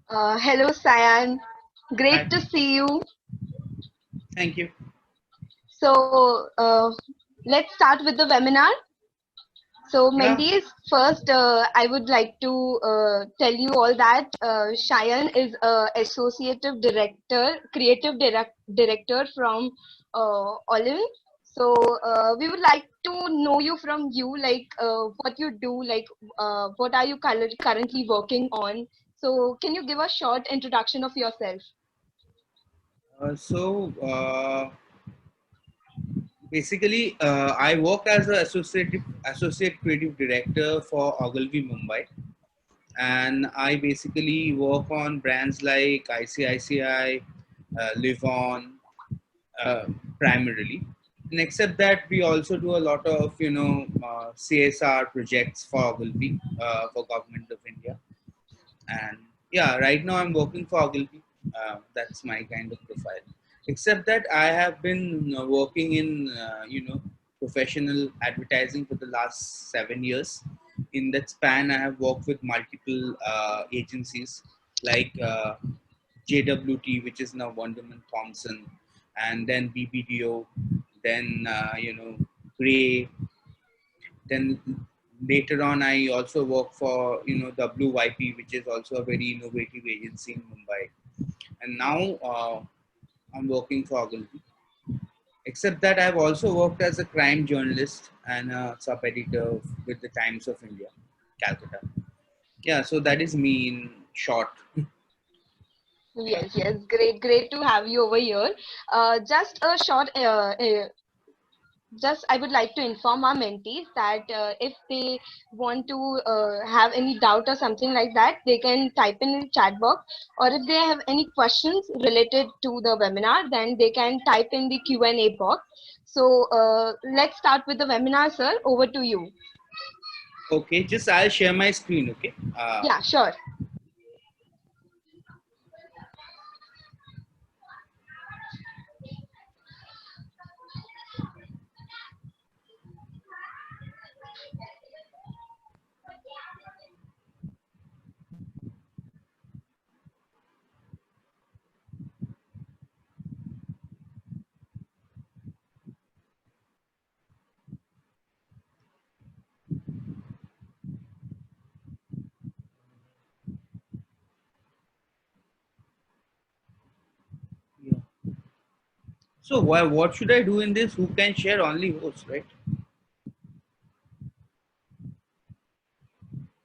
Hello, Sayan. Hi. Great to see you. Thank you. So, let's start with the webinar. So, Yeah. mentees, first, I would like to tell you all that Sayan is associative director, director from Ogilvy. So, we would like to know you from you, like what you do, like what are you currently working on. So, can you give a short introduction of yourself? Basically, I work as an associate creative director for Ogilvy Mumbai, and I basically work on brands like ICICI, Live On, uh, primarily. And except that, we also do a lot of CSR projects for Ogilvy, for Government of India. And yeah, right now I'm working for Ogilvy. That's my kind of profile. Except that I have been working in professional advertising for the last 7 years. In that span, I have worked with multiple agencies like JWT, which is now Wonderman Thompson, and then BBDO, then Gray, then later on, I also work for WYP, which is also a very innovative agency in Mumbai. And now I'm working for Ogilvy. Except that I've also worked as a crime journalist and a sub-editor with the Times of India, Calcutta. Yeah, so that is me in short. Yes, yes, great to have you over here. Just a short, just I would like to inform our mentees that if they want to have any doubt or something like that, they can type in the chat box, or if they have any questions related to the webinar, then they can type in the Q&A box. So let's start with the webinar, sir. Over to you. Okay, just I'll share my screen. Okay. Yeah, sure. Yeah. So what should I do in this? Who can share? Only host, right?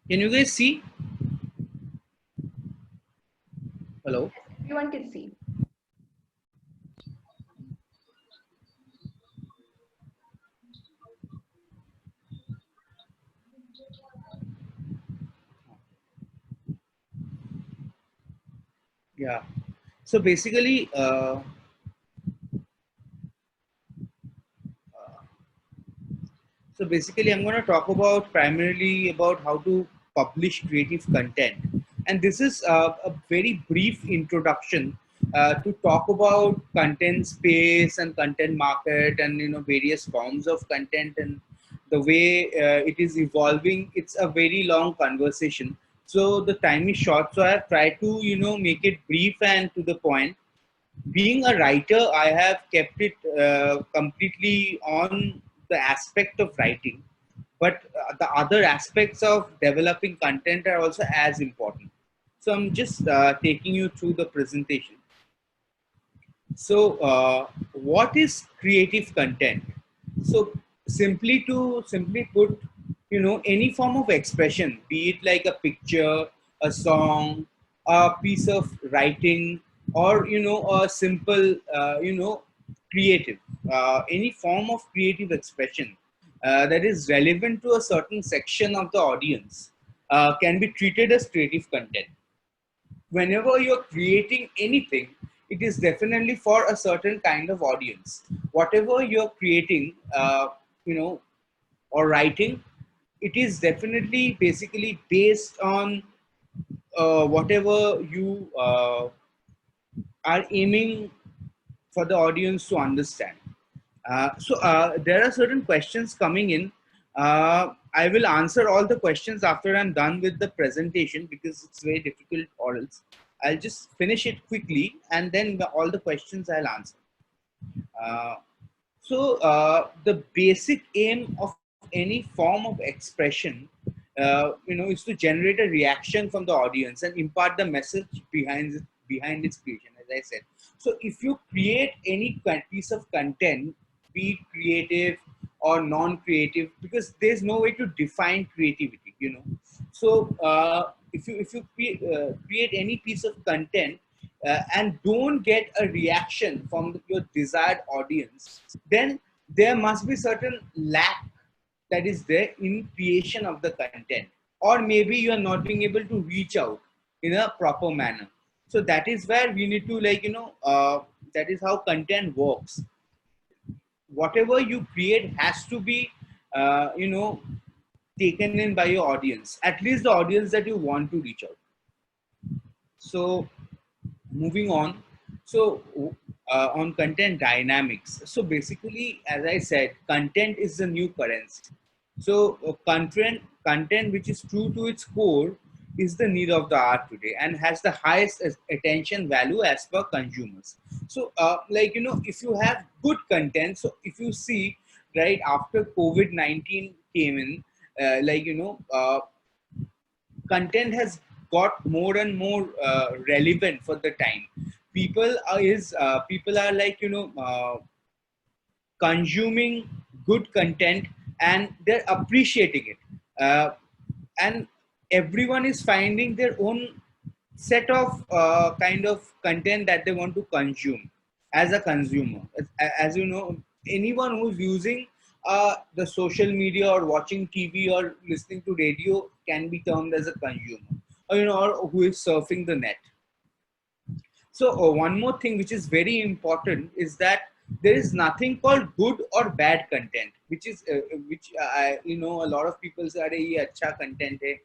Can you guys see? Hello. Everyone can see. Yeah. So basically, I'm going to talk about primarily about how to publish creative content, and this is a very brief introduction to talk about content space and content market, and various forms of content and the way it is evolving. It's a very long conversation, so the time is short. So I have tried to make it brief and to the point. Being a writer, I have kept it completely on the aspect of writing, but the other aspects of developing content are also as important. So I'm just taking you through the presentation. So what is creative content? So simply put, any form of expression, be it like a picture, a song, a piece of writing, or a simple creative, any form of creative expression that is relevant to a certain section of the audience can be treated as creative content. Whenever you're creating anything, it is definitely for a certain kind of audience. Whatever you're creating, you know, or writing, it is definitely basically based on whatever you are aiming for the audience to understand. So there are certain questions coming in. I will answer all the questions after I'm done with the presentation because it's very difficult, or else I'll just finish it quickly and then all the questions I'll answer. Uh, the basic aim of any form of expression, is to generate a reaction from the audience and impart the message behind its creation, as I said. So if you create any piece of content, be it creative or non-creative, because there's no way to define creativity, So if you create any piece of content and don't get a reaction from your desired audience, then there must be certain lack that is there in creation of the content, or maybe you are not being able to reach out in a proper manner. So that is where we need to, that is how content works. Whatever you create has to be uh, you know taken in by your audience, at least the audience that you want to reach out. So moving on. So on content dynamics, so basically, as I said, content is the new currency. So content which is true to its core is the need of the hour today and has the highest attention value as per consumers. So if you have good content, so if you see, right after COVID-19 came in, content has got more and more relevant for the time. People are consuming good content and they're appreciating it, and everyone is finding their own set of kind of content that they want to consume as a consumer. As you know, anyone who's using the social media or watching TV or listening to radio can be termed as a consumer, or or who is surfing the net. So one more thing which is very important is that there is nothing called good or bad content, which a lot of people say, "Arey, ye acha content hai,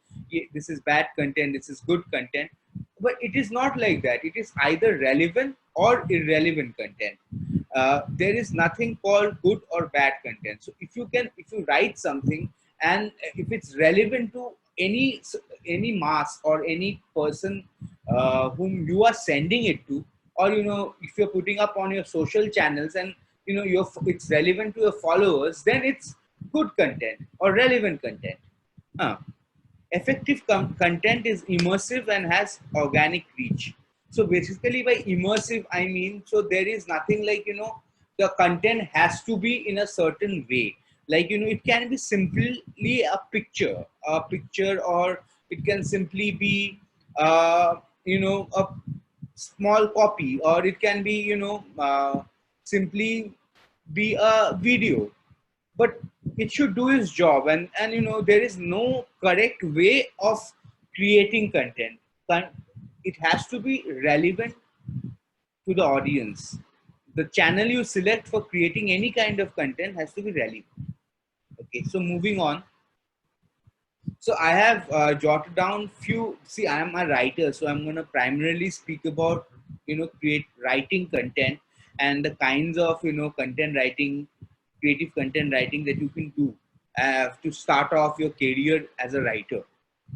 this is bad content, this is good content," but it is not like that. It is either relevant or irrelevant content. There is nothing called good or bad content. So if you write something and if it's relevant to any mass or any person whom you are sending it to, or if you're putting up on your social channels and it's relevant to your followers, then it's good content or relevant content. Huh. Effective content is immersive and has organic reach. So basically, by immersive, I mean, so there is nothing like, the content has to be in a certain way. Like, it can be simply a picture, or it can simply be, a small copy, or it can be, simply be a video, but it should do its job. And there is no correct way of creating content. It has to be relevant to the audience. The channel you select for creating any kind of content has to be relevant. Okay, so moving on. So I have jotted down few. See, I am a writer, so I'm going to primarily speak about create writing content and the kinds of content writing, creative content writing that you can do to start off your career as a writer.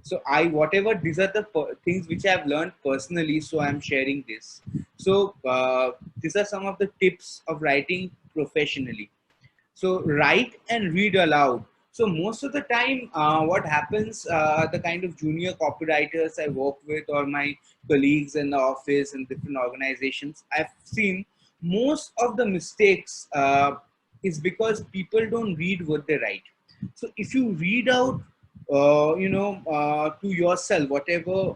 So whatever these are the things which I have learned personally. So I'm sharing this. So these are some of the tips of writing professionally. So write and read aloud. So most of the time, what happens, the kind of junior copywriters I work with, or my colleagues in the office and different organizations, I've seen most of the mistakes is because people don't read what they write. So if you read out, to yourself whatever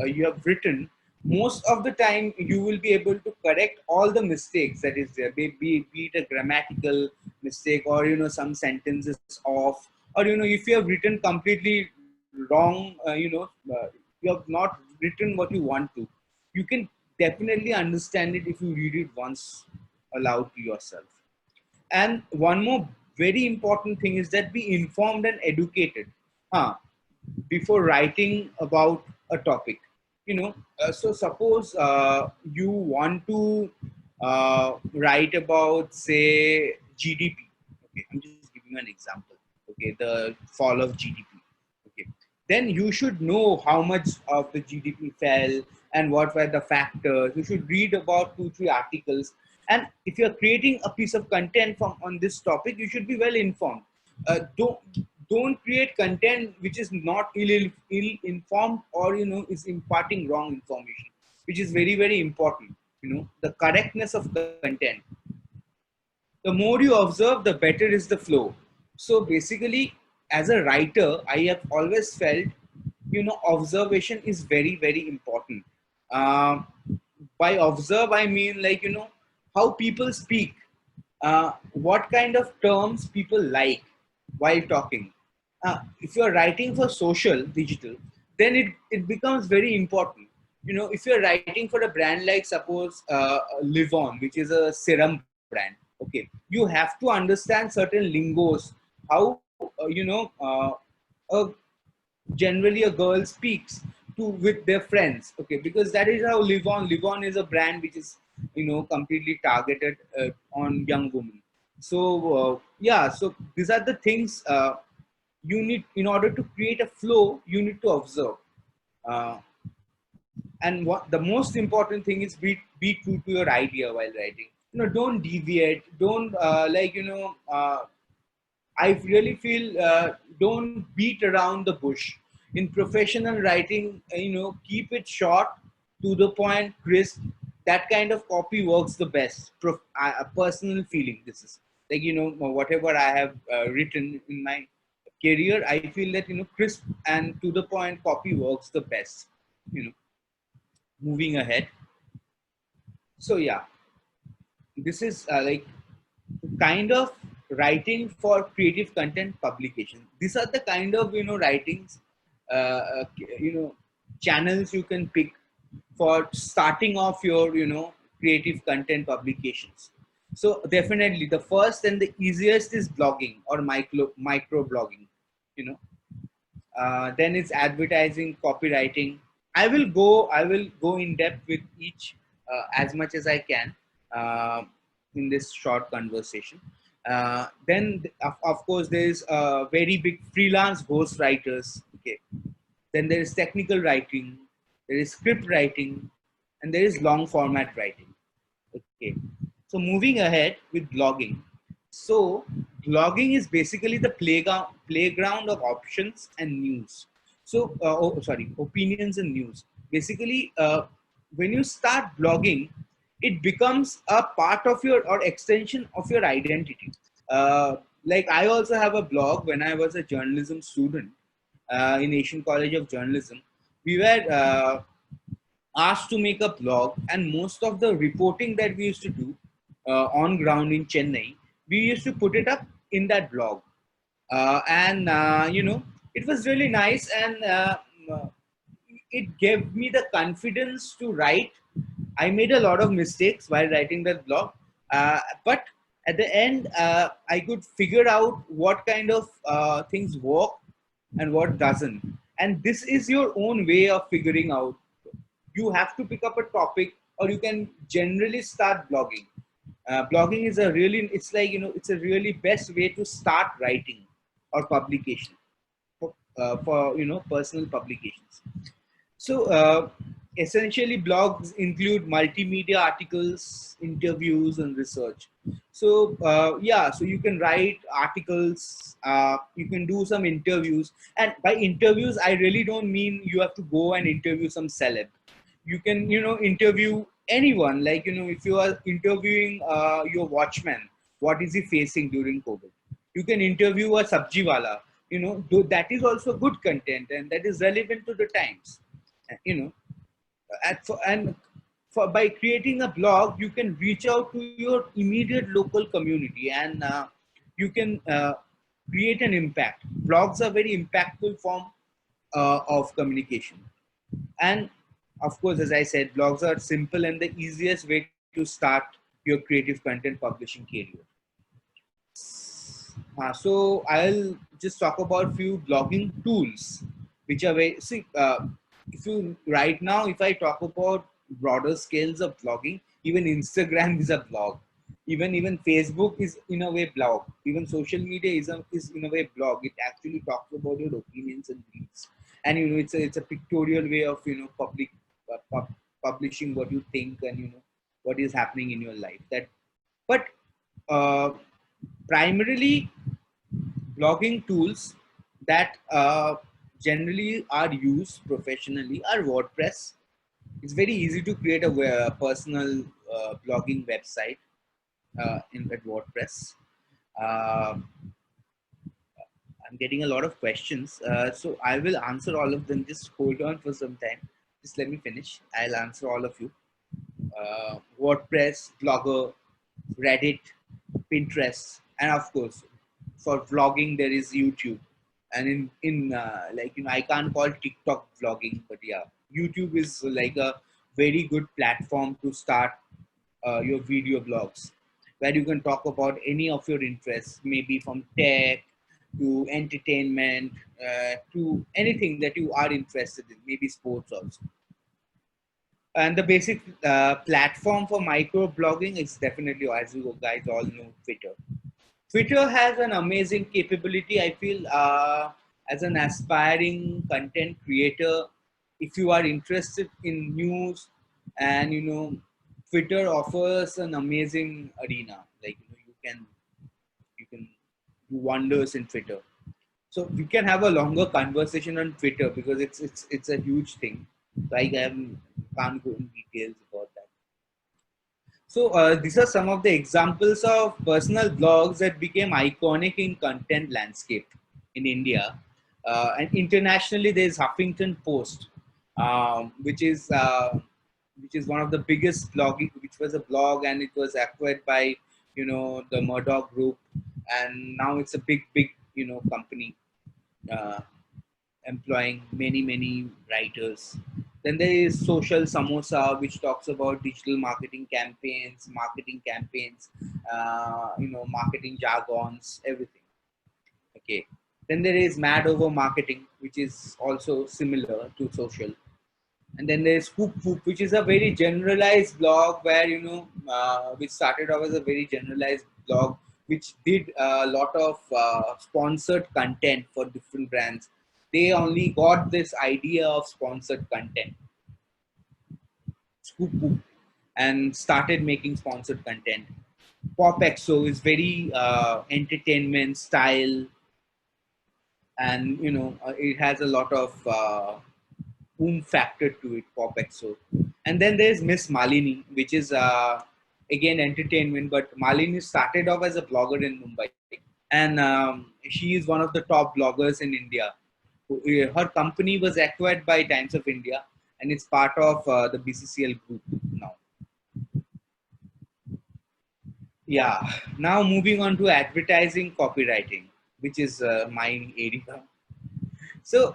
you have written, most of the time you will be able to correct all the mistakes that is there, be it a grammatical mistake, or some sentences off, or if you have written completely wrong, you have not written what you want to, you can definitely understand it if you read it once aloud to yourself. And one more very important thing is that be informed and educated, before writing about a topic. So suppose you want to write about, say, GDP. Okay, I'm just giving you an example. okay, the fall of GDP. Okay, then you should know how much of the GDP fell and what were the factors. You should read about 2 3 articles, and if you're creating a piece of content from on this topic, you should be well informed. Don't create content which is not ill informed, or is imparting wrong information, which is very very important. The correctness of content. The more you observe, the better is the flow. So basically, as a writer, I have always felt, observation is very, very important. Um by observe, I mean, like, how people speak, what kind of terms people like while talking. If you're writing for social, digital, then it becomes very important. If you're writing for a brand like, suppose, Live On, which is a serum brand, okay, you have to understand certain lingos, how, a generally a girl speaks to with their friends, okay, because that is how Live On is a brand which is completely targeted on young women. So yeah, so these are the things you need in order to create a flow. You need to observe, uh, and what the most important thing is, be true to your idea while writing. Don't deviate, don't I really feel, don't beat around the bush. In professional writing, keep it short, to the point, crisp. That kind of copy works the best. A personal feeling. This is like, whatever I have written in my career, I feel that, crisp and to the point copy works the best. You know, moving ahead. So yeah, this is kind of writing for creative content publication. These are the kind of writings, channels you can pick for starting off your creative content publications. So definitely the first and the easiest is blogging or micro blogging. You know, then it's advertising, copywriting. I will go in depth with each as much as I can uh, in this short conversation. Then of course there is very big freelance ghost writers. Okay. Then there is technical writing, there is script writing, and there is long format writing. Okay. So moving ahead with blogging. So blogging is basically the playground of options and news. So, opinions and news. Basically, when you start blogging, it becomes a part of your or extension of your identity. Like I also have a blog when I was a journalism student in Asian College of Journalism. We were asked to make a blog, and most of the reporting that we used to do on ground in Chennai, we used to put it up in that blog. And it was really nice, and it gave me the confidence to write. I made a lot of mistakes while writing that blog, but at the end, I could figure out what kind of things work and what doesn't. And this is your own way of figuring out. You have to pick up a topic, or you can generally start blogging. Blogging is a really, it's like, it's a really best way to start writing or publication for personal publications. So essentially, blogs include multimedia articles, interviews, and research. So yeah, so you can write articles, you can do some interviews, and by interviews, I really don't mean you have to go and interview some celeb. You can interview anyone. Like if you are interviewing your watchman, what is he facing during COVID? You can interview a sabji wala. That is also good content, and that is relevant to the times. You know and for by creating a blog, you can reach out to your immediate local community, and you can create an impact. Blogs are very impactful form of communication. And of course, as I said, blogs are simple and the easiest way to start your creative content publishing career. So I'll just talk about few blogging tools, which are very, see, if you right now, if I talk about broader scales of blogging, even Instagram is a blog. Even Facebook is in a way blog. Even social media is in a way blog. It actually talks about your opinions and beliefs, and it's a pictorial way of uh, pub- publishing what you think and what is happening in your life. But uh, primarily blogging tools that generally are used professionally are WordPress. It's very easy to create a personal blogging website in at WordPress. Uh, I'm getting a lot of questions, so I will answer all of them. Just hold on for some time. Just let me finish. I'll answer all of you. WordPress, Blogger, Reddit, Pinterest, and of course, for vlogging there is YouTube. And I can't call TikTok vlogging, but yeah, YouTube is like a very good platform to start your video blogs, where you can talk about any of your interests, maybe from tech to entertainment to anything that you are interested in, maybe sports also. And the basic platform for micro blogging is definitely, as you guys all know, Twitter. Twitter has an amazing capability. I feel as an aspiring content creator, if you are interested in news, and Twitter offers an amazing arena. Like you can do wonders in Twitter. So we can have a longer conversation on Twitter because it's a huge thing. Like can't go in details about that. So these are some of the examples of personal blogs that became iconic in content landscape in India, and internationally. There is Huffington Post, which is one of the biggest blogging, which was a blog, and it was acquired by the Murdoch Group, and now it's a big company. Uh, Employing many writers. Then there is Social Samosa, which talks about digital marketing campaigns, marketing jargons, everything. Okay. Then there is Mad Over Marketing, which is also similar to social. And then there's Whoop, which is a very generalized blog where which started off as a very generalized blog, which did a lot of sponsored content for different brands. They only got this idea of sponsored content, Scoop Whoop, and started making sponsored content. Pop Exo is very entertainment style, and it has a lot of factor to it, Pop Exo. And then there's Miss Malini, which is again entertainment, but Malini started off as a blogger in Mumbai, and she is one of the top bloggers in India. Her company was acquired by Times of India, and it's part of the BCCL group now. Yeah. Now moving on to advertising copywriting, which is my area. So,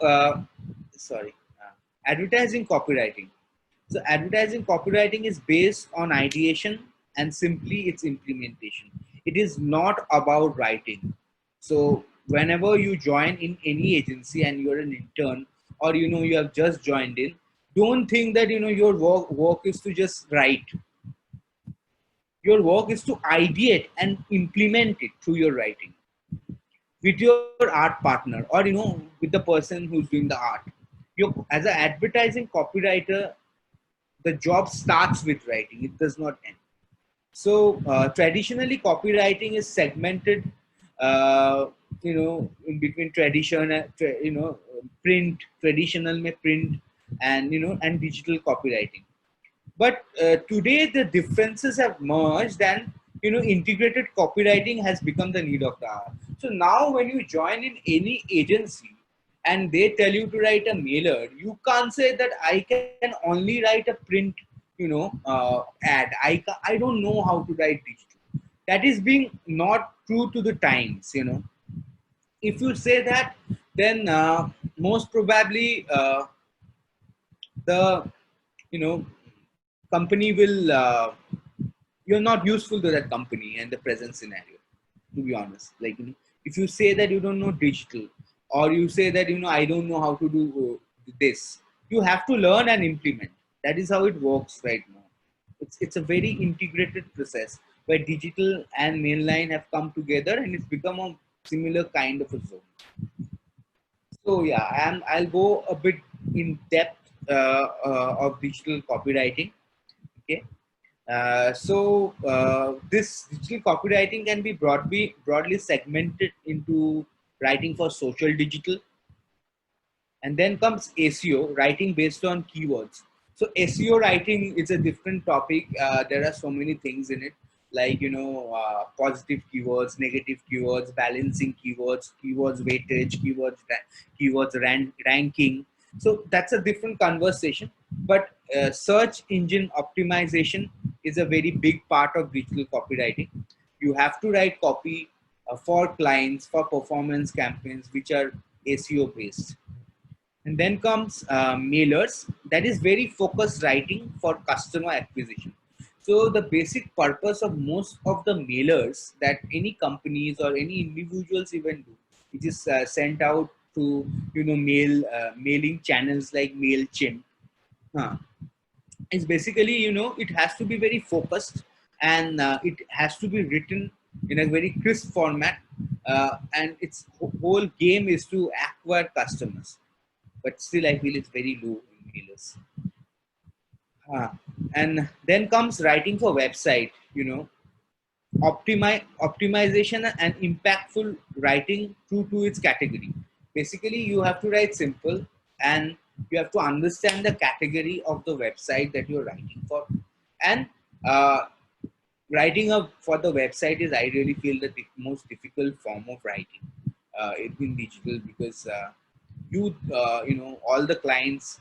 sorry, advertising copywriting. So, advertising copywriting is based on ideation and simply its implementation. It is not about writing. So, whenever you join in any agency and you're an intern, or you have just joined in, don't think that your work is to just write. Your work is to ideate and implement it through your writing with your art partner, or with the person who's doing the art. You, as an advertising copywriter, the job starts with writing, it does not end. So traditionally copywriting is segmented uh, in between tradition print, traditional में print, and and digital copywriting. But today the differences have merged, and integrated copywriting has become the need of the hour. So now when you join in any agency and they tell you to write a mailer, you can't say that I can only write a print ad. I don't know how to write digital. That is being not true to the times. If you say that, then most probably the you know company will you're not useful to that company and the present scenario, to be honest. Like if you say that you don't know digital, or you say that I don't know how to do this, you have to learn and implement. That is how it works right now. It's a very integrated process. where digital and mainline have come together and it's become a similar kind of a zone. So yeah, and I'll go a bit in depth of digital copywriting. Okay. This digital copywriting can be broadly segmented into writing for social digital, and then comes SEO, writing based on keywords. So SEO writing is a different topic. There are so many things in it, like positive keywords, negative keywords, balancing keywords, keywords weightage, keywords ranking. So that's a different conversation. But search engine optimization is a very big part of digital copywriting. You have to write copy for clients, for performance campaigns which are SEO based. And then comes mailers, that is very focused writing for customer acquisition. So the basic purpose of most of the mailers that any companies or any individuals even do, it is sent out to mailing channels like MailChimp. Huh. It's basically, it has to be very focused, and it has to be written in a very crisp format, and its whole game is to acquire customers, but still I feel it's very low in mailers. And then comes writing for website, optimization and impactful writing true to its category. Basically, you have to write simple, and you have to understand the category of the website that you're writing for. And uh, writing up for the website is, I really feel, the most difficult form of writing in digital, because all the clients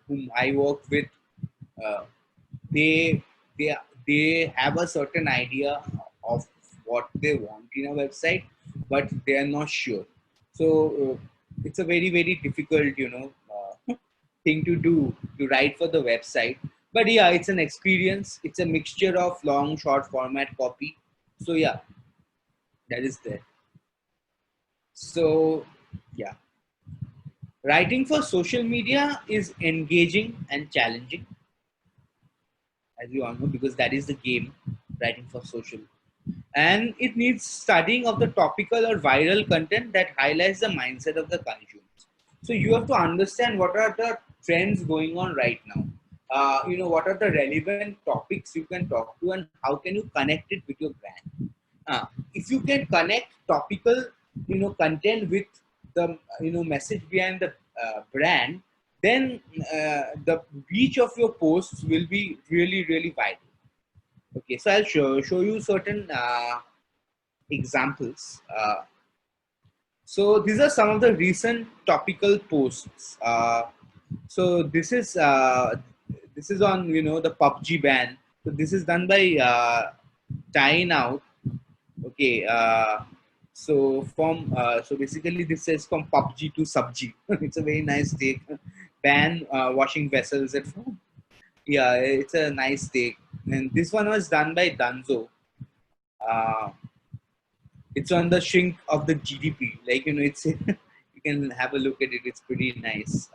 whom I work with, uh, they they they have a certain idea of what they want in a website, but they are not sure. So it's a very difficult thing to do, to write for the website. But yeah, it's an experience. It's a mixture of long short format copy. So yeah, that is there. So yeah, writing for social media is engaging and challenging, as you all know, because that is the game, writing for social. And it needs studying of the topical or viral content that highlights the mindset of the consumers. So you have to understand what are the trends going on right now. What are the relevant topics you can talk to, and how can you connect it with your brand. If you can connect topical, content with the message behind the brand, then the reach of your posts will be really vital. Okay, so I'll show you certain examples. So these are some of the recent topical posts. So this is on the PUBG ban. So this is done by Tying Out. Okay. So basically this says from PUBG to SubG. It's a very nice take. Ban washing vessels at home. Yeah, it's a nice take. And this one was done by Danzo. Uh, it's on the shrink of the GDP. Like, it's you can have a look at it. It's pretty nice.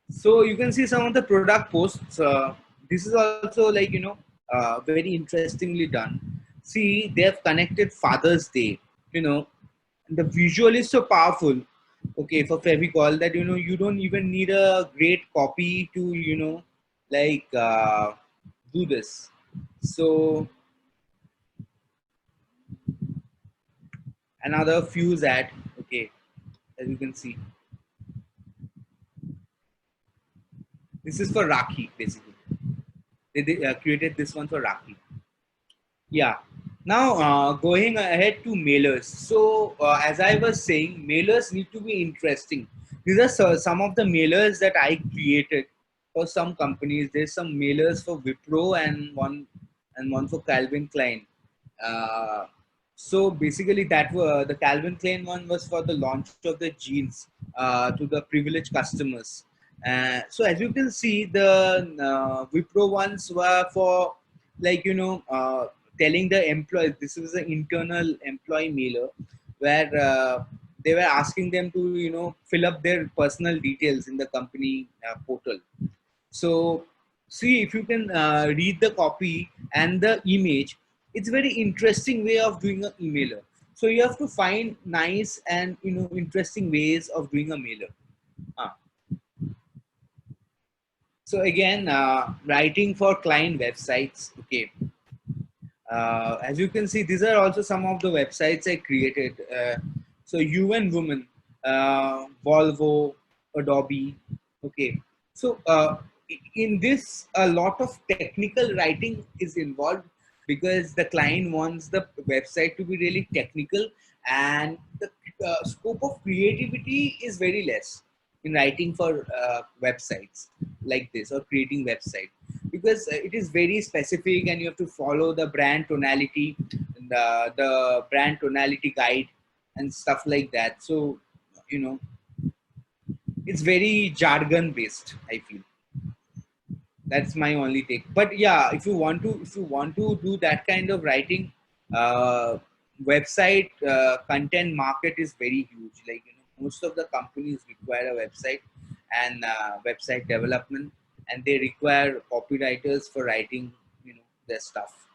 So you can see some of the product posts. This is also like, very interestingly done. See, they have connected Father's Day. You know, the visual is so powerful. Okay, for Fevicol, that you don't even need a great copy to like do this. So another fuse ad. Okay, as you can see, this is for Rakhi basically. They created this one for Rakhi. Yeah. Now going ahead to mailers. So as I was saying, mailers need to be interesting. These are some of the mailers that I created for some companies. There's some mailers for Wipro and one for Calvin Klein. Uh, so basically, that were the Calvin Klein one was for the launch of the jeans to the privileged customers. So as you can see, the Wipro ones were for, like, telling the employees, this was an internal employee mailer where they were asking them to fill up their personal details in the company portal. So see if you can read the copy and the image. It's very interesting way of doing a emailer. So you have to find nice and interesting ways of doing a mailer. Ah. So again, writing for client websites. Okay, as you can see, these are also some of the websites I created. So UN Women, Volvo, Adobe. Okay, so in this, a lot of technical writing is involved because the client wants the website to be really technical, and the scope of creativity is very less in writing for websites like this or creating website, because it is very specific and you have to follow the brand tonality, the brand tonality guide and stuff like that. So you know it's very jargon based, I feel. That's my only take. But yeah, if you want to do that kind of writing, uh, website content market is very huge. Like most of the companies require a website and website development, and they require copywriters for writing their stuff.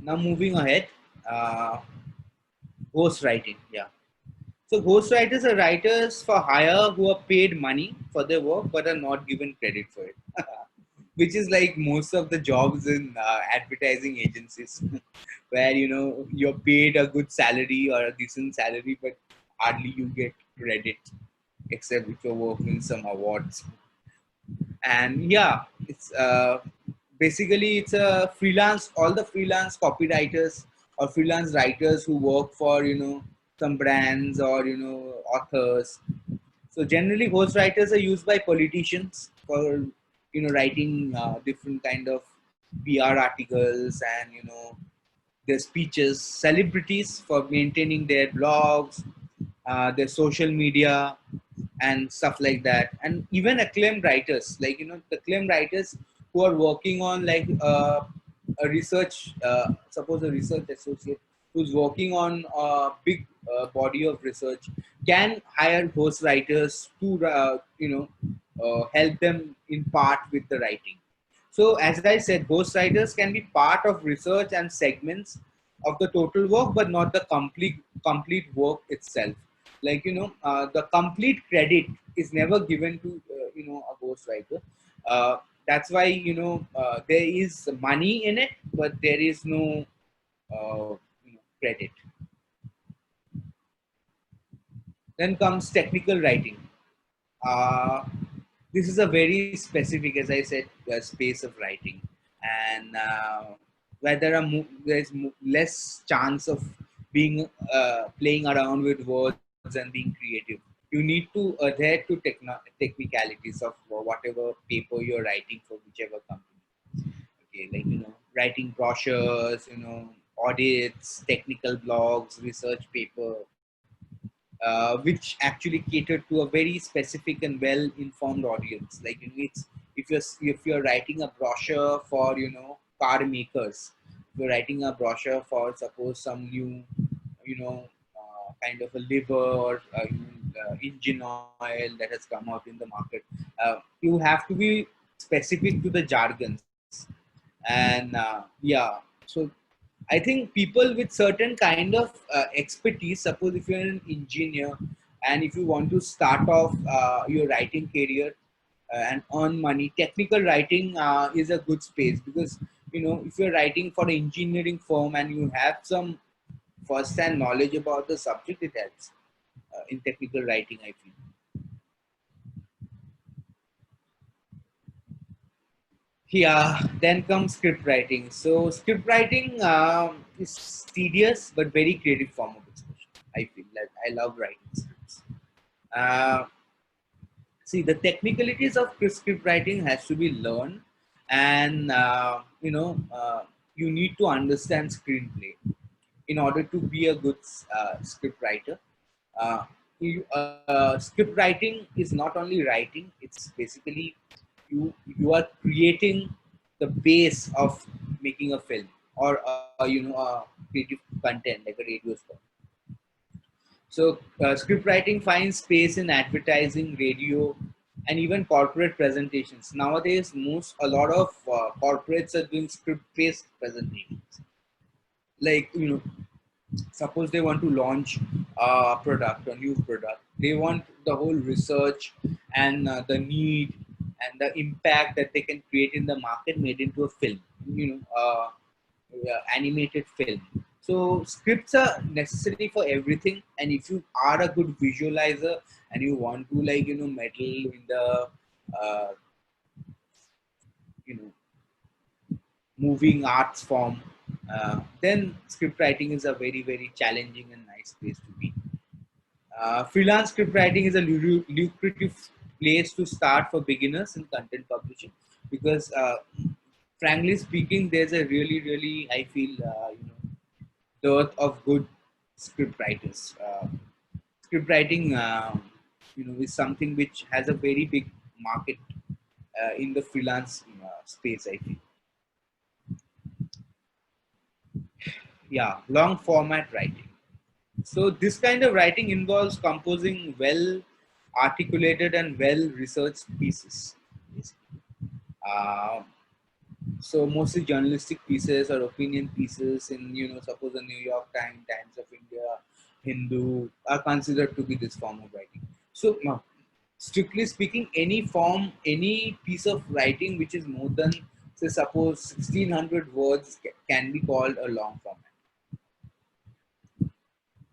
Now moving ahead, uh, ghostwriting. Yeah. So ghostwriters are writers for hire who are paid money for their work but are not given credit for it. Which is like most of the jobs in advertising agencies, where you're paid a good salary or a decent salary, but hardly you get credit, except if you're working in some awards. And yeah, it's basically it's a freelance. All the freelance copywriters or freelance writers who work for some brands or authors. So generally ghostwriters are used by politicians for writing different kind of PR articles and their speeches, celebrities for maintaining their blogs, their social media, and stuff like that, and even acclaimed writers, like the acclaimed writers who are working on like a research, suppose a research associate who's working on a big body of research can hire ghostwriters to help them in part with the writing. So as I said, ghostwriters can be part of research and segments of the total work, but not the complete work itself. Like the complete credit is never given to a ghostwriter. That's why there is money in it, but there is no credit. Then comes technical writing. Uh, this is a very specific, as I said, space of writing, and where there's less chance of being playing around with words and being creative. You need to adhere to technicalities of whatever paper you're writing for whichever company. Okay, like writing brochures, audits, technical blogs, research paper, which actually cater to a very specific and well informed audience. Like it's if you're writing a brochure for car makers, if you're writing a brochure for suppose some new kind of a liver or engine oil that has come out in the market, you have to be specific to the jargons. And yeah, so I think people with certain kind of expertise, suppose if you're an engineer and if you want to start off your writing career and earn money, technical writing is a good space, because if you're writing for an engineering firm and you have some first-hand knowledge about the subject, it helps in technical writing, I feel. Yeah, then comes script writing. So script writing is tedious but very creative form of expression. I feel like I love writing scripts. Uh, See, the technicalities of script writing has to be learned, and you need to understand screenplay in order to be a good script writer. Script writing is not only writing; it's basically you are creating the base of making a film or a creative content like a radio spot. So script writing finds space in advertising, radio, and even corporate presentations. Nowadays, a lot of corporates are doing script-based presentations. Like, suppose they want to launch a product, a new product. They want the whole research and the need and the impact that they can create in the market made into a film. Animated film. So scripts are necessary for everything, and if you are a good visualizer and you want to meddle in the uh, you know moving arts form, then script writing is a very very challenging and nice place to be. Freelance script writing is a lucrative place to start for beginners in content publishing because, frankly speaking, there's a really, really, I feel, dearth of good script writers. Script writing, is something which has a very big market in the freelance space, I feel. Yeah, long format writing. So this kind of writing involves composing well articulated and well researched pieces. Uh, so mostly journalistic pieces or opinion pieces in suppose the New York Times, Times of India, Hindu are considered to be this form of writing. So strictly speaking, any piece of writing which is more than say suppose 1600 words can be called a long format.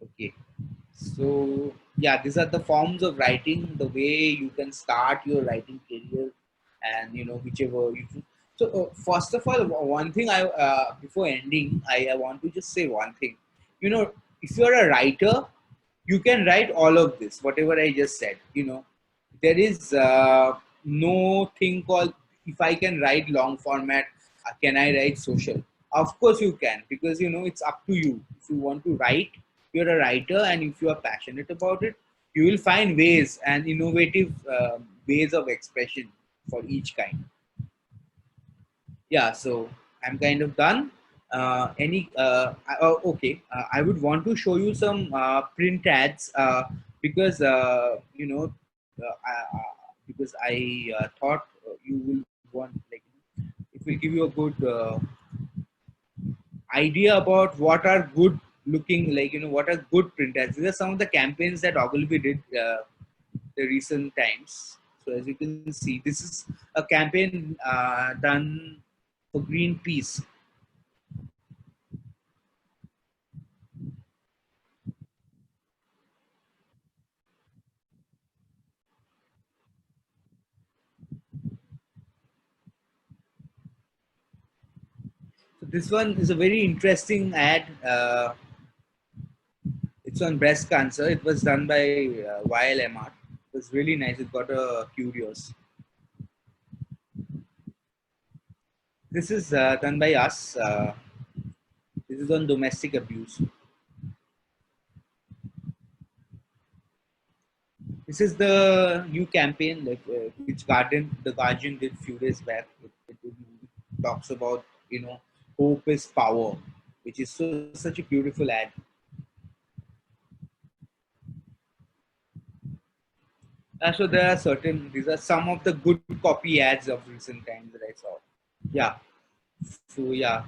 Okay. So yeah, these are the forms of writing, the way you can start your writing career, and whichever you choose. So first of all, one thing I before ending, I want to just say one thing. If you're a writer, you can write all of this, whatever I just said. There is no thing called if I can write long format, can I write social? Of course you can, because it's up to you. If you want to write, you're a writer, and if you are passionate about it, you will find ways and innovative ways of expression for each kind. Yeah, so I'm kind of done. Okay, I would want to show you some print ads, because because I thought you will want, like, it will give you a good idea about what are good looking, like, what are good print ads. These are some of the campaigns that Ogilvy did the recent times. So as you can see, this is a campaign done for Greenpeace. So this one is a very interesting ad. It's on breast cancer. It was done by YLMR. It was really nice. It got a curious. This is done by us. This is on domestic abuse. This is the new campaign, like which the Guardian did few days back. It talks about hope is power, which is such a beautiful ad. So there are these are some of the good copy ads of recent times that I saw. Yeah. So yeah.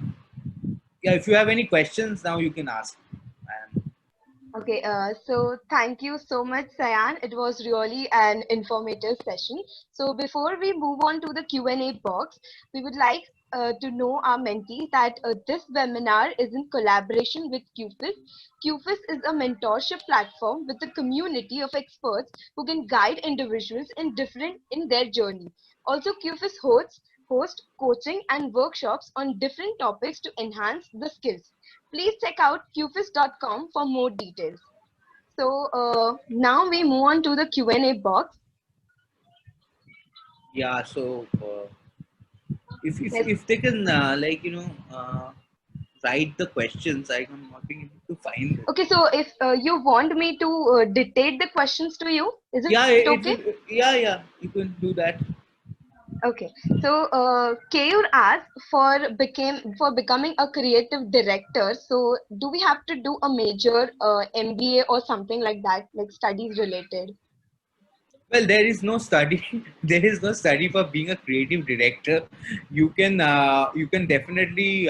If you have any questions now, you can ask. And Okay, so thank you so much, Sayan. It was really an informative session. So before we move on to the Q&A box, we would like to know our mentee that this webinar is in collaboration with Qfuss. Qfuss is a mentorship platform with a community of experts who can guide individuals in their journey. Also, Qfuss host coaching and workshops on different topics to enhance the skills. Please check out qfuss.com for more details. So now we move on to the Q&A box. yeah, so Yes. if they can write the questions, I'm not being able to find them. Okay, so if you want me to dictate the questions to you, is it Yeah, okay? it will. Yeah, you can do that. Okay, so Kayur asked for becoming a creative director. So do we have to do a major MBA or something like that, like studies related? Well, there is no study. There is no study for being a creative director. You can definitely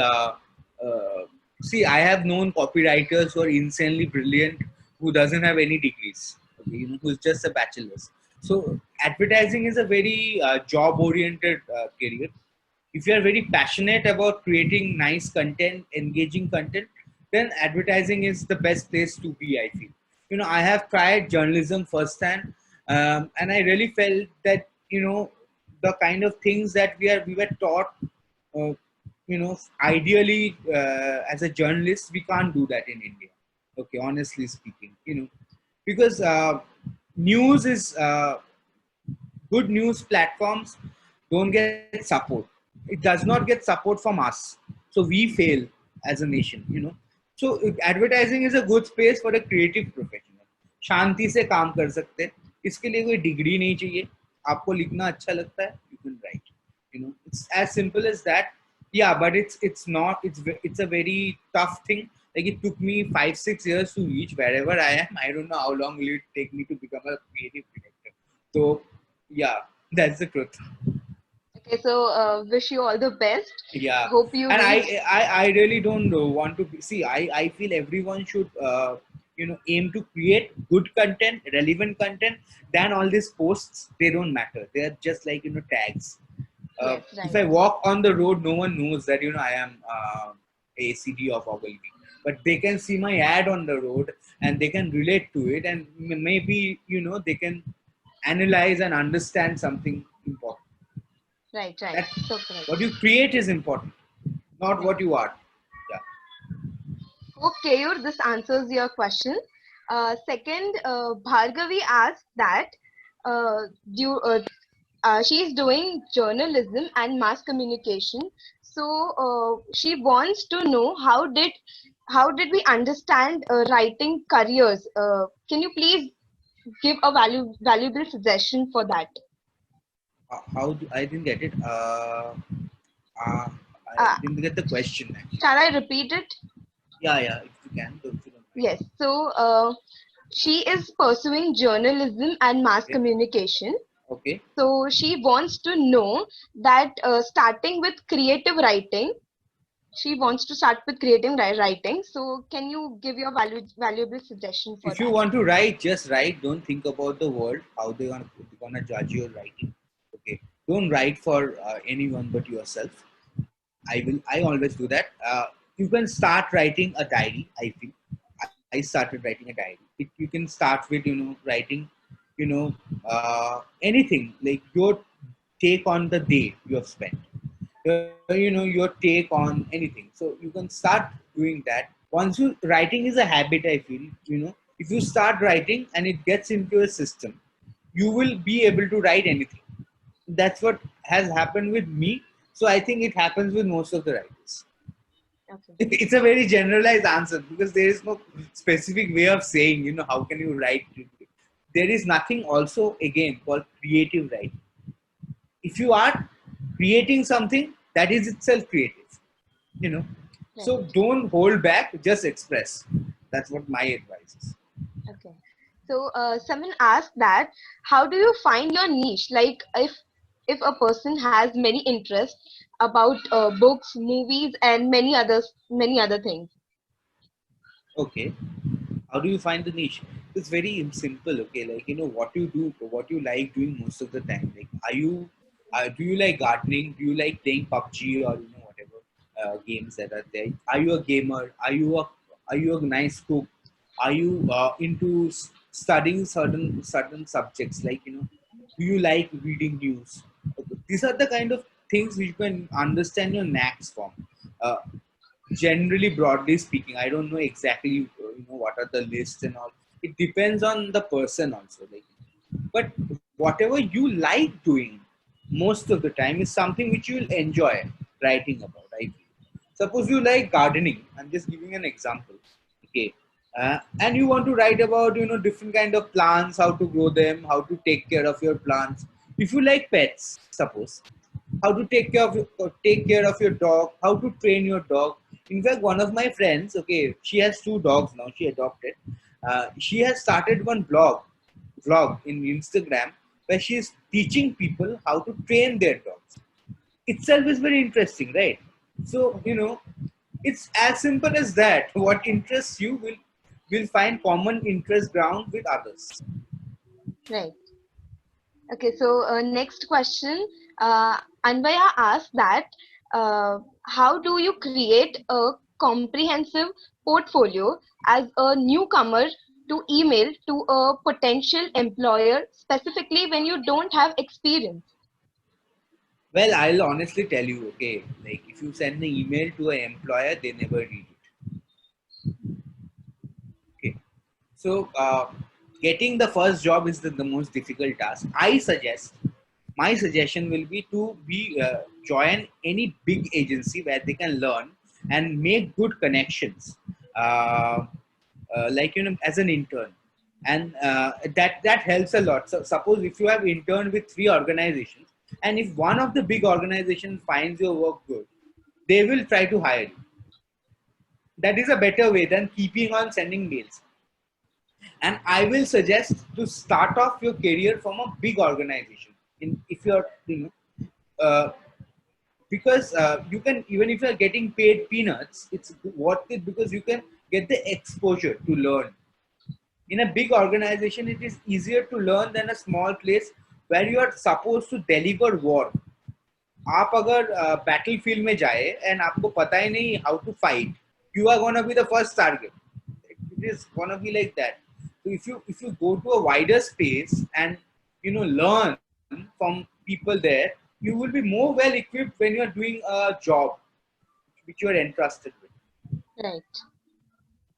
see. I have known copywriters who are insanely brilliant, who doesn't have any degrees. Okay, who's just a bachelor's. So advertising is a very job-oriented career. If you are very passionate about creating nice content, engaging content, then advertising is the best place to be, I feel. I have tried journalism firsthand, and I really felt that the kind of things that we were taught, uh, ideally, as a journalist, we can't do that in India. Okay, honestly speaking, because news is good news platforms don't get support. It does not get support from us. So we fail as a nation, So advertising is a good space for a creative professional. शांति से काम कर सकते हैं. इसके लिए कोई degree नहीं चाहिए. आपको लिखना अच्छा लगता है, you can write. It's as simple as that. Yeah, but it's not. It's a very tough thing. Like, it took me 5-6 years to reach wherever I am. I don't know how long will it take me to become a creative director. So yeah, that's the truth. Okay, so wish you all the best. Yeah, Hope you and reach. I really don't want to see. I feel everyone should aim to create good content, relevant content. Than all these posts, they don't matter. They are just like tags. Yes, If right. I walk on the road, no one knows that I am a CD of Ogilvy. But they can see my ad on the road and they can relate to it, and maybe they can analyze and understand something important. Right, right. That So correct. what you create is important, not Right. what you are. Yeah. Hope Kayur, this answers your question. Second, Bhargavi asked that you, she is doing journalism and mass communication. So she wants to know how did we understand writing careers? Can you please give a valuable suggestion for that? How do, I didn't get it. Uh, I Uh, didn't get the question actually. shall I repeat it? Yeah, yeah. If you can, if you don't mind. Yes. So she is pursuing journalism and mass Okay. communication. Okay. So she wants to know that starting with creative writing, she wants to start with creative writing. So can you give your valuable suggestion for If you that? want to write, just write. Don't think about the world, how they're gonna judge your writing. Okay. Don't write for anyone but yourself. I always do that. You can start writing a diary. I feel I started writing a diary. You can start with writing, you know, anything like your take on the day you have spent. Your take on anything. So you can start doing that. Once you writing is a habit, I feel if you start writing and it gets into a system, you will be able to write anything. That's what has happened with me. So I think it happens with most of the writers. Okay. It's a very generalized answer because there is no specific way of saying, how can you write. There is nothing also again called creative writing. If you are creating something, that is itself creative, you know. Right. So don't hold back, just express. That's what my advice is. Okay. So someone asked that how do you find your niche? Like if a person has many interests about books, movies, and many other things. Okay. How do you find the niche? It's very simple. Okay, like what you do, what you like doing most of the time. Like, do you like gardening? Do you like playing PUBG or whatever games that are there? Are you a gamer? Are you a nice cook? Are you into studying certain subjects? Like, do you like reading news? Okay. These are the kind of things which you can understand your knacks from. Uh, Generally, broadly speaking, I don't know exactly what are the lists and all. It depends on the person also, like, but whatever you like doing most of the time is something which you will enjoy writing about, I feel. Suppose you like gardening. I'm just giving an example. Okay. And you want to write about different kind of plants, how to grow them, how to take care of your plants. If you like pets, suppose, how to take care of your dog, how to train your dog. In fact, one of my friends, okay, she has 2 dogs now. She adopted. She has started one vlog in Instagram where she is teaching people how to train their dogs. Itself is very interesting, right? So it's as simple as that. What interests you will find common interest ground with others. Right. Okay, so next question. Anvaya asked that how do you create a comprehensive portfolio as a newcomer to email to a potential employer, specifically when you don't have experience? Well, I'll honestly tell you, okay, like if you send an email to an employer, they never read it. Okay. So, getting the first job is the most difficult task. My suggestion will be to join any big agency where they can learn and make good connections, like as an intern, and that helps a lot. So, suppose if you have interned with 3 organizations, and if one of the big organizations finds your work good, they will try to hire you. That is a better way than keeping on sending mails. And I will suggest to start off your career from a big organization. If you're, uh, because you can, even if you're getting paid peanuts, it's worth it because you can get the exposure to learn. In a big organization, it is easier to learn than a small place where you are supposed to deliver war. आप अगर battlefield में जाए and आपको पता ही नहीं how to fight, you are gonna be the first target. It is gonna be like that. So if you go to a wider space and learn from people there, you will be more well equipped when you are doing a job which you are entrusted with. Right.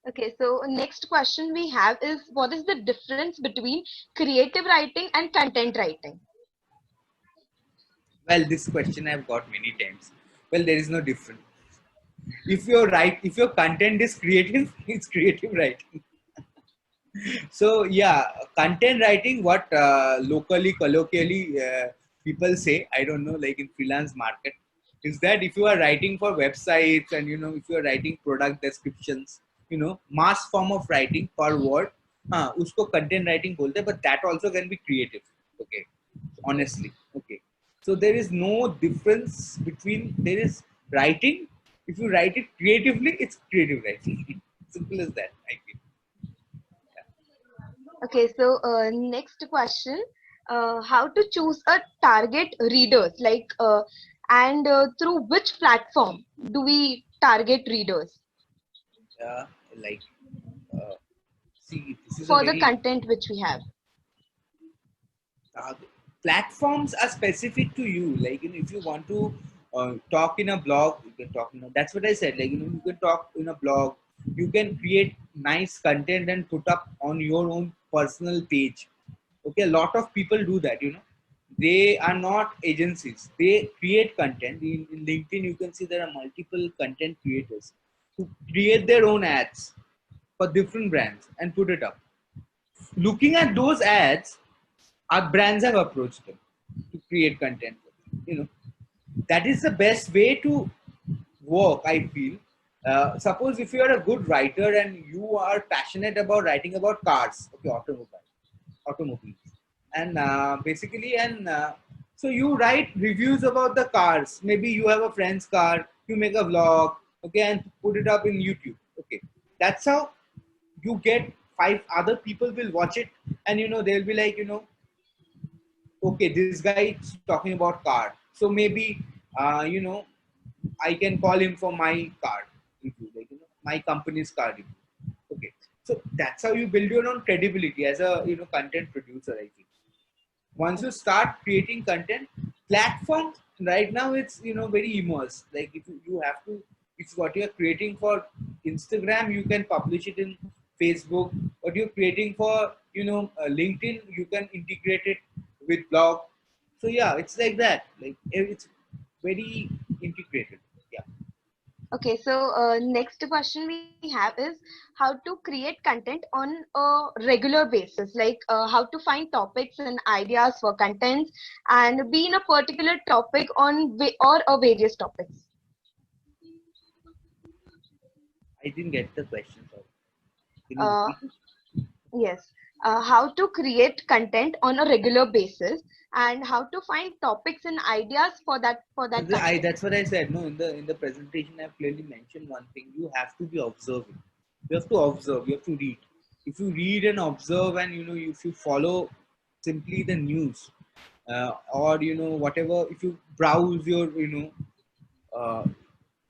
Okay, so next question we have is what is the difference between creative writing and content writing? Well, this question I've got many times. Well, there is no difference. If your content is creative, it's creative writing. So yeah, content writing, what locally, colloquially people say, I don't know, like in freelance market, is that if you are writing for websites and if you are writing product descriptions, mass form of writing per word, usko content writing bolte, but that also can be creative. Okay, honestly, okay. So there is no difference between, there is writing. If you write it creatively, it's creative writing. Simple as that, I feel. Okay, so next question, how to choose a target readers, like and through which platform do we target readers uh, like uh, see, this is a for the very content which we have? uh, platforms are specific to you. Like if you want to talk in a blog, you can talk that's what I said. Like you can talk in a blog, you can create nice content and put up on your own personal page. Okay, a lot of people do that. They are not agencies, they create content. In LinkedIn you can see there are multiple content creators who create their own ads for different brands and put it up. Looking at those ads, our brands have approached them to create content. That is the best way to work, I feel. Suppose if you are a good writer and you are passionate about writing about cars, okay, automobiles, and basically, and so you write reviews about the cars. Maybe you have a friend's car, you make a vlog, okay, and put it up in YouTube. Okay, that's how you get 5 other people will watch it, and they'll be like, okay, this guy is talking about car, so maybe I can call him for my car review, like my company's car review. Okay, so that's how you build your own credibility as a content producer, I think. Once you start creating content, platform right now, it's very immersed. Like if you have to, if what you're creating for Instagram, you can publish it in Facebook. What you're creating for LinkedIn, you can integrate it with blog. So yeah, it's like that. Like it's very integrated. Yeah. Okay, so next question we have is how to create content on a regular basis, like how to find topics and ideas for contents and be in a particular topic on or various topics. I didn't get the question. Sorry. Can you Uh, repeat? yes, how to create content on a regular basis and how to find topics and ideas for that content. That's what I said. No, in the presentation, I've clearly mentioned one thing. You have to be observing. You have to observe. You have to read. If you read and observe, and if you follow simply the news, or whatever, if you browse your, uh,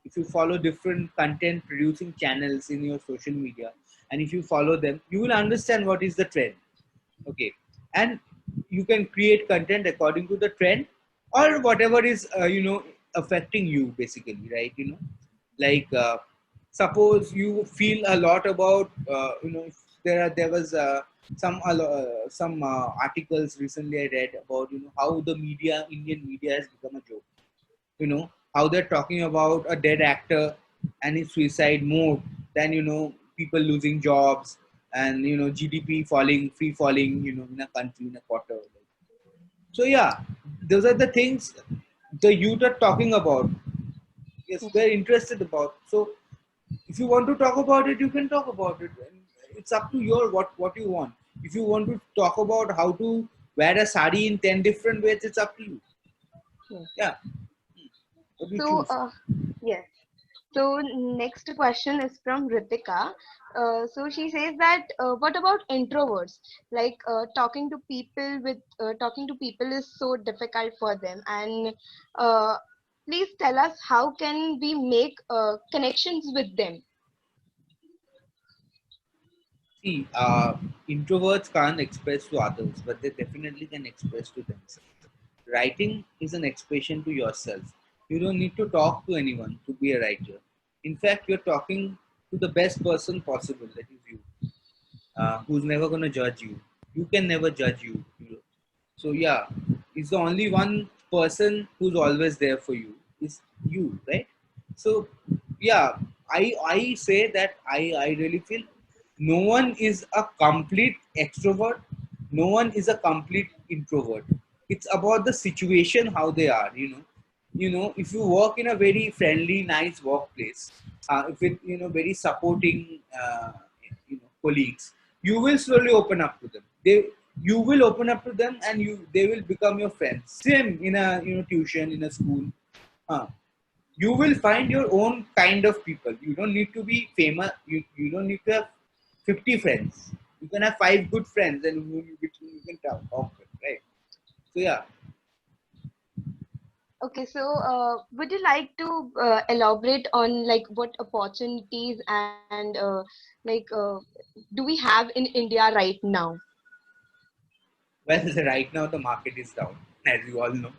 if you follow different content producing channels in your social media, and if you follow them, you will understand what is the trend. Okay, and you can create content according to the trend or whatever is affecting you basically, right? Like suppose you feel a lot about if there was some articles recently I read about how the Indian media has become a joke. How they're talking about a dead actor and his suicide more than people losing jobs and GDP falling, free falling, in a country in a quarter. So yeah, those are the things the youth are talking about. Yes, they're interested about. So if you want to talk about it, you can talk about it. And it's up to your what you want. If you want to talk about how to wear a sari in 10 different ways, it's up to you. Yes. Yeah, what do you So, choose? yes. So next question is from Ritika. So she says that what about introverts? Like talking to people is so difficult for them. And uh, please tell us how can we make connections with them? See, introverts can't express to others, but they definitely can express to themselves. Writing is an expression to yourself. You don't need to talk to anyone to be a writer. In fact, you're talking to the best person possible, that is you, who's never going to judge you. You can never judge you. So, yeah, it's the only one person who's always there for you is you, right? So, yeah, I say that I really feel no one is a complete extrovert, no one is a complete introvert. It's about the situation how they are. If you work in a very friendly, nice workplace, with very supporting colleagues, you will slowly open up to them. You will open up to them, and they will become your friends. Same in a tuition, in a school. uh, you will find your own kind of people. You don't need to be famous. You don't need to have 50 friends. You can have 5 good friends, and which you can talk with, right? So yeah. Okay, so would you like to elaborate on like what opportunities and like do we have in India right now? Well, right now the market is down, as you all know,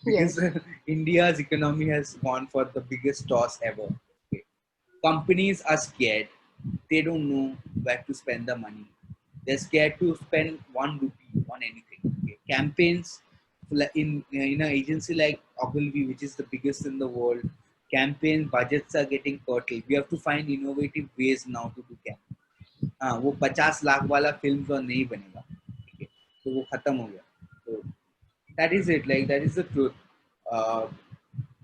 because Yes. India's economy has gone for the biggest toss ever. Okay. Companies are scared. They don't know where to spend the money. They're scared to spend 1 rupee on anything. Okay. Campaigns in an agency like Ogilvy, which is the biggest in the world, campaign budgets are getting curtailed. We have to find innovative ways now to do campaign. हाँ वो 50 लाख वाला film तो नहीं बनेगा, ठीक है, तो वो खत्म हो गया. तो that is it, like that is the truth. uh,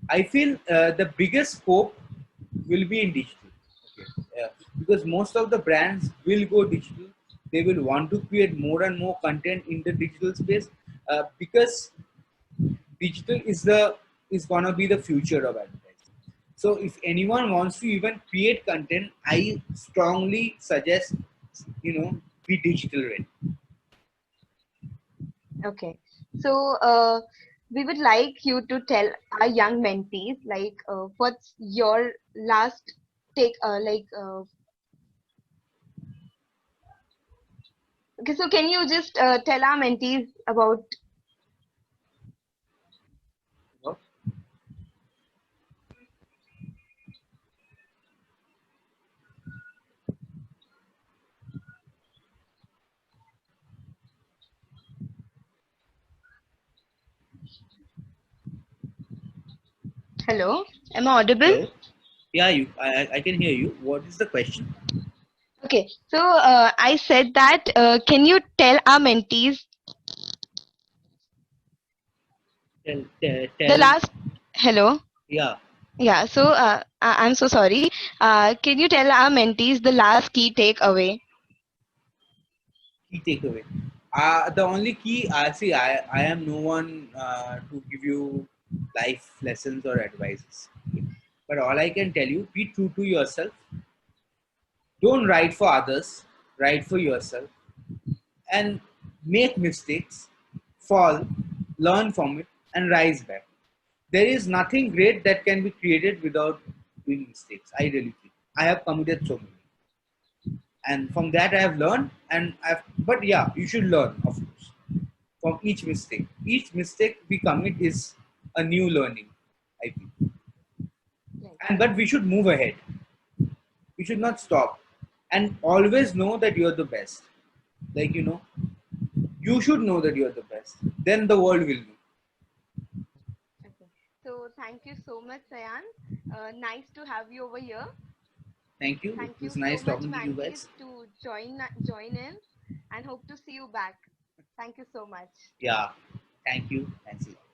I feel the biggest scope will be in digital. Okay. Because most of the brands will go digital. They will want to create more and more content in the digital space, because digital is gonna be the future of advertising. So if anyone wants to even create content, I strongly suggest be digital ready. Okay. So, we would like you to tell our young mentees, like, what's your last take, okay, so can you just tell our mentees about, What? hello, am I audible? Hello. Yeah, I can hear you. What is the question? Okay, so I said that can you tell our mentees the Tell. last hello? Yeah, Yeah, so I'm so sorry. Can you tell our mentees the last key takeaway? key takeaway. The only key, see, I am no one to give you life lessons or advices. But all I can tell you, be true to yourself. Don't write for others, write for yourself. And make mistakes, fall, learn from it, and rise back. There is nothing great that can be created without doing mistakes. I really think. I have committed so many. And from that I have learned, but yeah, you should learn, of course, from each mistake. Each mistake we commit is a new learning, I think. Right. And but we should move ahead. We should not stop. And always know that you're the best. Like you should know that you're the best. Then the world will know. Okay. So thank you so much, Sayan. Nice to have you over here. Thank you. Thank It was you so nice much, talking to you mentees, guys. to join in, and hope to see you back. Thank you so much. Yeah. Thank you. Thanks a lot.